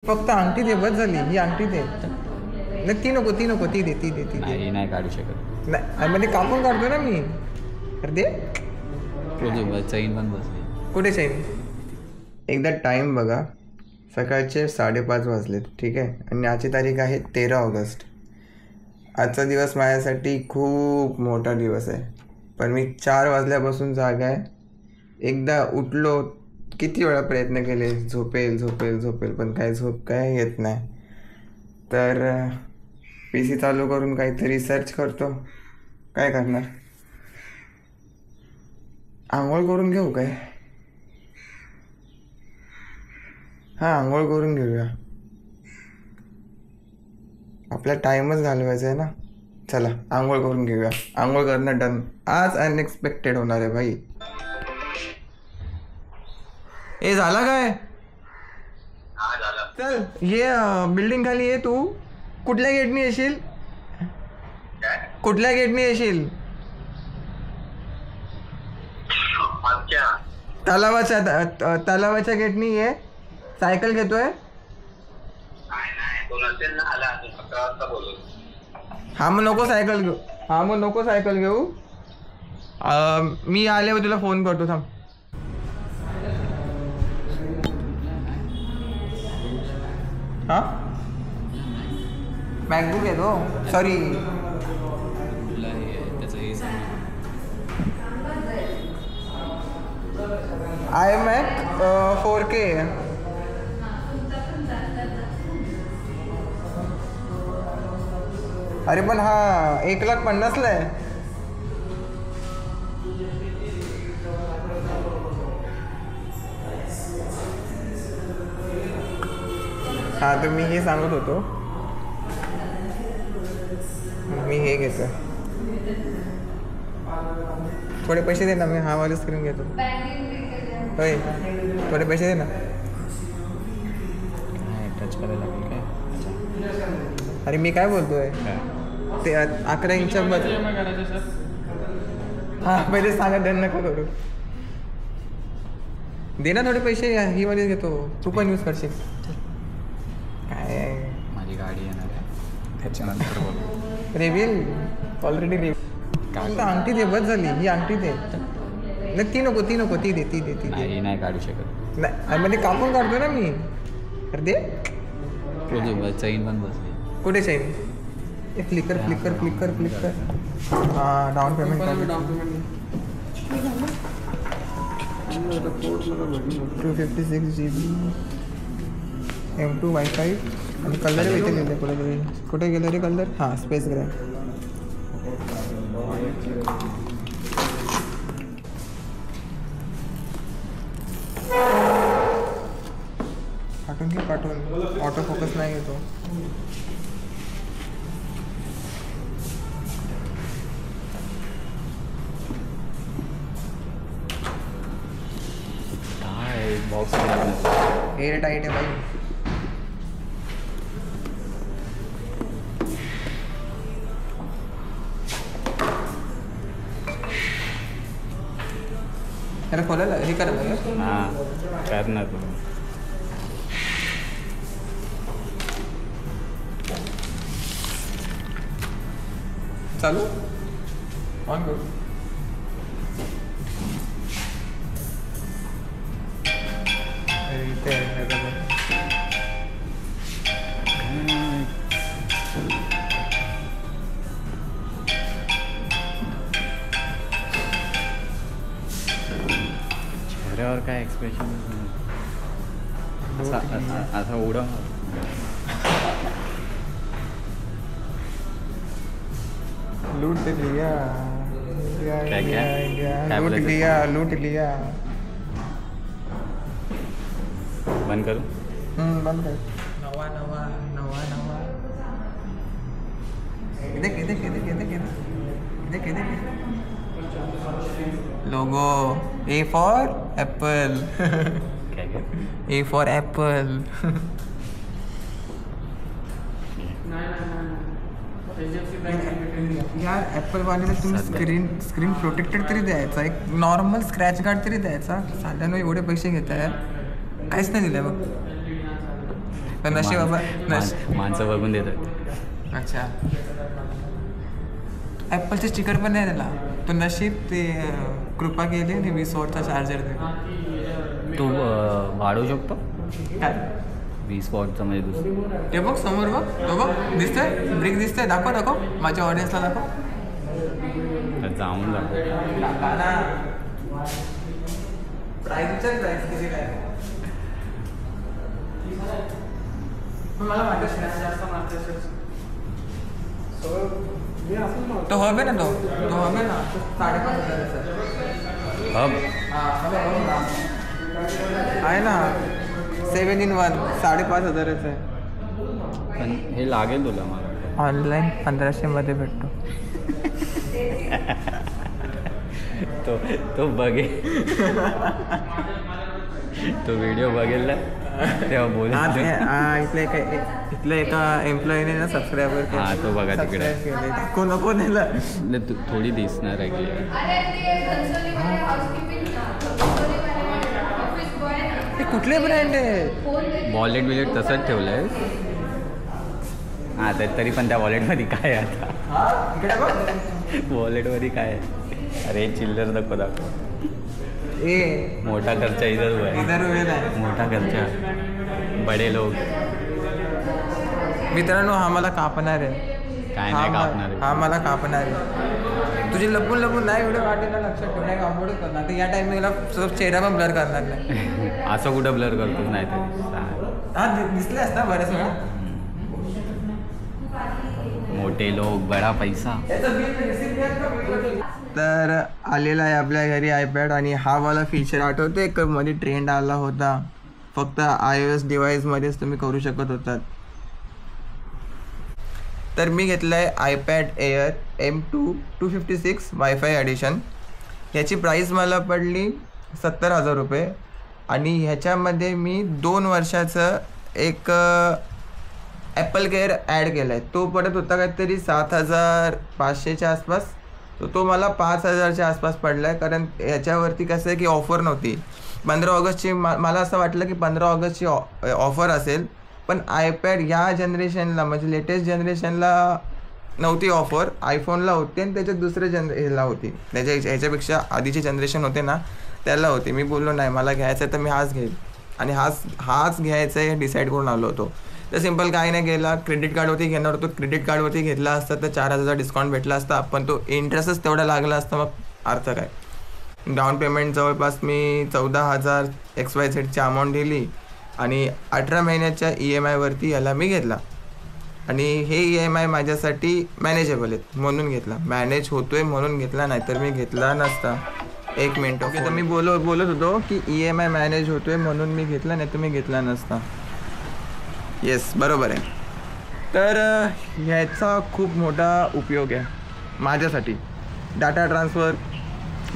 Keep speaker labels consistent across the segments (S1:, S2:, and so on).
S1: फक्त अंगठी दे, बस झाली. ही अंगठी दे. नाही ती नको, ती नको, ती दे, ती दे, ती दे.
S2: नाही काढू शकत.
S1: नाही म्हणजे कापून काढतो ना मी. अरे दे.
S2: चैन पण बसली.
S1: कुठे चैन? एकदा टाईम बघा. सकाळचे 5:30 वाजलेत, ठीक आहे. आणि आजची तारीख आहे 13 ऑगस्ट. आजचा दिवस माझ्यासाठी खूप मोठा दिवस आहे. पण मी 4 वाजल्यापासून जागा आहे. एकदा उठलो, किती वेळा प्रयत्न केले, झोपेल झोपेल झोपेल, पण काय झोप काय येत नाही. तर PC चालू करून काहीतरी सर्च करतो. काय करणार? आंघोळ करून घेऊ काय? हां, आंघोळ करून घेऊया. आपला टाईमच घालवायचा आहे ना. चला आंघोळ करून घेऊया. आंघोळ करणं डन. आज अनएक्सपेक्टेड होणार आहे भाई. ए झाला काय? चल ये बिल्डिंग खाली ये. तू कुठल्या गेटनी येशील? कुठल्या गेटनी येशील? तलावाच्या गेटनी ये. सायकल घेतोय. हा मग नको सायकल घेऊ. मी आल्यावर तुला फोन करतो. थांब. हां मॅकबुक आहे तो. Sorry iMac 4K. अरे पण हा 1,50,000 आहे. हा तर मी हे सांगत होतो. मी हे घेतो. थोडे पैसे दे ना. मी हा वाली स्क्रीन घेतो. होय थोडे पैसे दे ना.
S2: टच करायला लागेल काय?
S1: अरे मी काय बोलतोय ते 11 इंच्या मध्ये. हां पहिले सांगा. डन नका करू. दे ना थोडे पैसे. ही मध्ये घेतो. तू पण यूज करशील. काय
S2: माझी गाडी येणार आहे त्याच्यानंतर बोलू.
S1: Reveal already reveal. काय अंगठी दे, बस झाली. ही अंगठी दे. नाही ती नको, ती नको, ती दे, ती दे, ती दे.
S2: नाही काढू शकत.
S1: नाही म्हणजे कापून काढतो ना मी. अरे दे.
S2: चैन पण बसली.
S1: कुठे चैन? फ्लिकर. हां down payment. 256 GB M2 Wi-Fi. आणि कलर इथे गेले. कुठे गेलं रे कलर? हां स्पेस ग्रे. पाठवून ऑटो फोकस नाही येतो.
S2: काय बॉक्स
S1: एअर टाईट आहे भाई. त्याला खोलायला हे करायला.
S2: हां करणार तुम्ही.
S1: चालू ऑन करू. इथे
S2: चेहऱ्यावर काय एक्सप्रेशन आता उडा.
S1: लूट लिया. लूट लिया.
S2: बंद करू.
S1: बंद कर. नवा logo. A for apple. A for apple. यार ॲपल वाल्याला तुम्ही स्क्रीन प्रोटेक्टेड तरी द्यायचा. एक नॉर्मल स्क्रॅच गार्ड तरी द्यायचा. साध्यानं एवढे पैसे घेत आहे. काहीच नाही दिलं बघ. तर नशीब बाबा
S2: माणसं बघून देतात.
S1: अच्छा, ॲपलचे स्टिकर पण नाही त्याला. तो नशीब ते कृपा केली आणि 20 वॉटचा चार्जर दिला.
S2: तू वाढवू शकतो
S1: काय
S2: 20 वॉटचं म्हणजे दुसरं.
S1: ते बघ समोर बघ, तो बघ दिसतंय, ब्रिक दिसतंय. दाखव माझ्या ऑडियन्सला दाखव.
S2: जाऊन
S1: प्राईस किती काय मला वाटत तो হবে ना, तो হবে ना 5,500 आहे ना. 7-in-1 5,500 आहे.
S2: पण हे लागेल तुला मला
S1: ऑनलाईन 1500 मध्ये भेटतो.
S2: तो बघेल, तो व्हिडिओ बघेल ना तेव्हा बोल.
S1: इथल्या एका एम्प्लॉईने ना सबस्क्रायबर केलं.
S2: हा तो बघा तिकडे
S1: नको
S2: तू थोडी दिसणार आहे.
S1: कुठले ब्रँड आहे?
S2: वॉलेट बिलेट तसंच ठेवलं आहे. हां तरी पण त्या वॉलेटमध्ये काय आहे आता? वॉलेटमध्ये काय आहे? अरे चिल्लर नको दाखव. मोठा खर्चा इधर हुआ है. मोठा खर्चा बडे लोग.
S1: मित्रांनो हा मला कापणार आहे.
S2: काय नाही कापणार आहे.
S1: हा मला कापणार आहे. तुझे लपून नाही व्हिडिओ काढले ना, लक्षात ठेव. नाही अपलोड करणार तर या टायमिंगला चेहरा पण ब्लर करणार नाही.
S2: असं कुठं ब्लर करतोच नाही तर.
S1: हा दिसले असता बऱ्याच वेळा.
S2: मोठे लोक बडा पैसा.
S1: तर आलेला आहे आपल्या घरी आयपॅड. आणि हा वाला फीचर आठवते एक मध्ये ट्रेंड आला होता, फक्त iOS डिव्हाइसमध्येच तुम्ही करू शकत होतात. तर मी घेतलं आहे iPad air M2 256 wifi addition. ह्याची प्राईस मला पडली 70,000 रुपये. आणि ह्याच्यामध्ये मी 2 वर्षाचं एक ॲपल केअर ॲड केला आहे. तो पडत होता काहीतरी 7,500च्या आसपास. तो मला 5,000च्या आसपास पडला आहे. कारण याच्यावरती कसं आहे की ऑफर नव्हती. 15 ऑगस्टची मला असं वाटलं की 15 ऑगस्टची ऑफर असेल, पण आयपॅड ह्या जनरेशनला म्हणजे लेटेस्ट जनरेशनला नव्हती ऑफर. आयफोनला होती आणि त्याच्यात दुसऱ्या ह्याला होती. ह्याच्यापेक्षा आधीचे जनरेशन होते ना त्याला होते. मी बोललो नाही मला घ्यायचं आहे तर मी हाच घेईल. आणि हाच घ्यायचा आहे डिसाईड करून आलो होतो. तर सिम्पल काही नाही केला. क्रेडिट कार्डवरती घेणार होतो. क्रेडिट कार्डवरती घेतला असता तर 4,000 डिस्काउंट भेटला असता, पण तो इंटरेस्टच तेवढा लागला असता. मग अर्थ काय. डाऊन पेमेंट जवळपास मी 14,000 XYZची अमाऊंट दिली आणि 18 महिन्याच्या EMI वरती याला मी घेतला. आणि हे EMI माझ्यासाठी मॅनेजेबल आहेत म्हणून घेतला. मॅनेज होतोय म्हणून घेतला, नाहीतर मी घेतला नसता. 1 मिनिट. ओके, तर मी बोलत होतो की EMI मॅनेज होतोय म्हणून मी घेतला, नाही तर मी घेतला नसता. येस बरोबर आहे. तर ह्याचा खूप मोठा उपयोग आहे माझ्यासाठी. डाटा ट्रान्सफर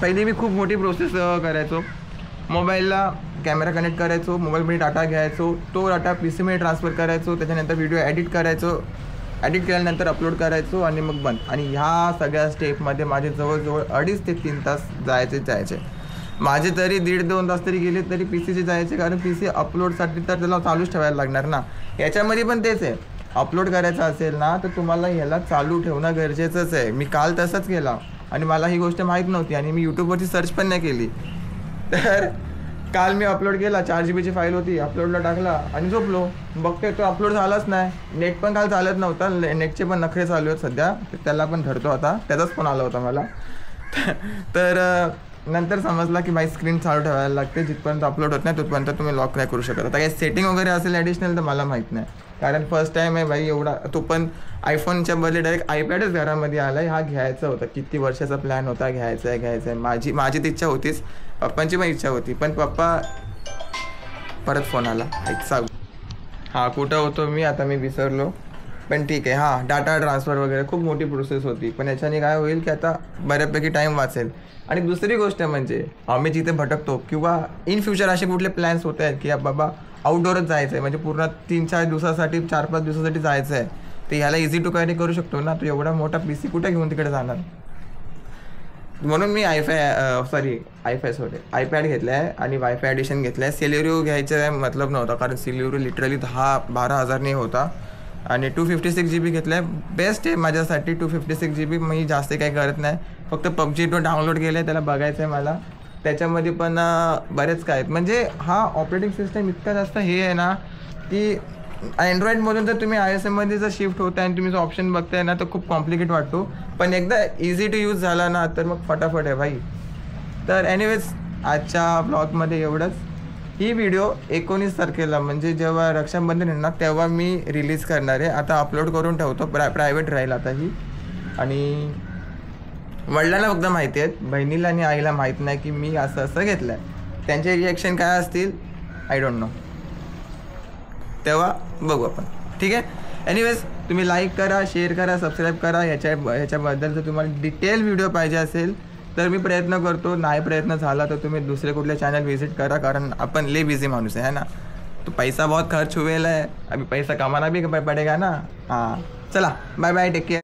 S1: पहिली मी खूप मोठी प्रोसेस करायचो. मोबाईलला कॅमेरा कनेक्ट करायचो, मोबाईलमध्ये डाटा घ्यायचो, तो डाटा PCमध्ये ट्रान्सफर करायचो, त्याच्यानंतर व्हिडिओ एडिट करायचो, एडिट केल्यानंतर अपलोड करायचो आणि मग बंद. आणि ह्या सगळ्या स्टेपमध्ये माझे जवळजवळ 2.5 ते 3 तास जायचे. माझे तरी 1.5-2 तास तरी गेले तरी PCचे जायचे, कारण PC अपलोडसाठी तर त्याला चालूच ठेवायला लागणार ना. याच्यामध्ये पण तेच आहे. अपलोड करायचं असेल ना तर तुम्हाला ह्याला चालू ठेवणं गरजेचंच आहे. मी काल तसंच केला आणि मला ही गोष्ट माहीत नव्हती आणि मी यूट्यूबवरती सर्च पण नाही केली. तर काल मी अपलोड केला, 4 GB ची फाईल होती, अपलोडला टाकला आणि झोपलो. बघते तो अपलोड झालाच नाही. नेट पण काल चालत नव्हता. नेटचे पण नखरे चालू आहेत सध्या, त्याला पण धरतो आता. त्याचाच फोन आला होता मला. तर नंतर समजला की बाई स्क्रीन चालू ठेवायला लागते. जिथपर्यंत अपलोड होत नाही तिथपर्यंत तुम्ही लॉक नाही करू शकत. आता काही सेटिंग वगैरे असेल ॲडिशनल तर मला माहीत नाही, कारण फर्स्ट टाईम आहे बाई एवढा. तो पण आयफोनच्या बदले डायरेक्ट आयपॅडच घरामध्ये आला आहे. हा घ्यायचा होता, किती वर्षाचा प्लॅन होता, घ्यायचा आहे. माझी ती इच्छा होतीच, पप्पांची पण इच्छा होती, पण पप्पा परत फोन आला सांग. हां कुठं होतो मी आता, मी विसरलो. पण ठीक आहे. हां डाटा ट्रान्सफर वगैरे खूप मोठी प्रोसेस होती, पण याच्याने काय होईल की आता बऱ्यापैकी टाईम वाचेल. आणि दुसरी गोष्ट म्हणजे आम्ही जिथे भटकतो किंवा इन फ्युचर असे कुठले प्लॅन्स होत आहेत की बाबा आउटडोअरच जायचं आहे, म्हणजे पूर्ण 3-4 दिवसासाठी 4-5 दिवसासाठी जायचं आहे, तर ह्याला इझी टू कॅरी करू शकतो ना. तो एवढा मोठा PC कुठे घेऊन तिकडे जाणार. म्हणून मी आयपॅड घेतला आहे आणि वायफाय ॲडिशन घेतलं आहे. सेल्युरिओ घ्यायचं आहे मतलब नव्हता, कारण सेल्युरिओ लिटरली 10-12 हजारने होता. आणि 256 GB घेतलं आहे. बेस्ट आहे माझ्यासाठी 256 GB. मी जास्त काही करत नाही, फक्त PUBG तो डाउनलोड केलं आहे, त्याला बघायचं आहे मला. त्याच्यामध्ये पण बरेच काय आहेत. म्हणजे हा ऑपरेटिंग सिस्टम इतका जास्त हे आहे ना की अँड्रॉईडमधून जर तुम्ही ISMमध्ये जर शिफ्ट होता आणि तुम्ही जो ऑप्शन बघताय ना, तर खूप कॉम्प्लिकेट वाटतो. पण एकदा इझी टू यूज झाला ना तर मग फटाफट आहे भाई. तर एनिवेज आजच्या ब्लॉगमध्ये एवढंच. ही व्हिडिओ 19 तारखेला म्हणजे जेव्हा रक्षाबंधन आहे ना तेव्हा मी रिलीज करणार आहे. आता अपलोड करून ठेवतो, प्रायव्हेट राहील आता ही. आणि वडिलांना फक्त माहिती आहेत, बहिणीला आणि आईला माहीत नाही की मी असं घेतलं आहे. त्यांचे रिॲक्शन काय असतील आय डोंट नो, तेव्हा बघू आपण. ठीक आहे. एनिवेज तुम्ही लाईक करा, शेअर करा, सबस्क्राईब करा. ह्याच्याबद्दल जर तुम्हाला डिटेल व्हिडिओ पाहिजे असेल तर मी प्रयत्न करतो. नाही प्रयत्न झाला तर तुम्ही दुसरे कुठले चॅनल व्हिजिट करा, कारण आपण लय बिझी माणूस आहे ना. तो पैसा बहुत खर्च हुएला है, अभी पैसा कमाना भी पड़ेगा ना. हां चला, बाय बाय, टेक केअर.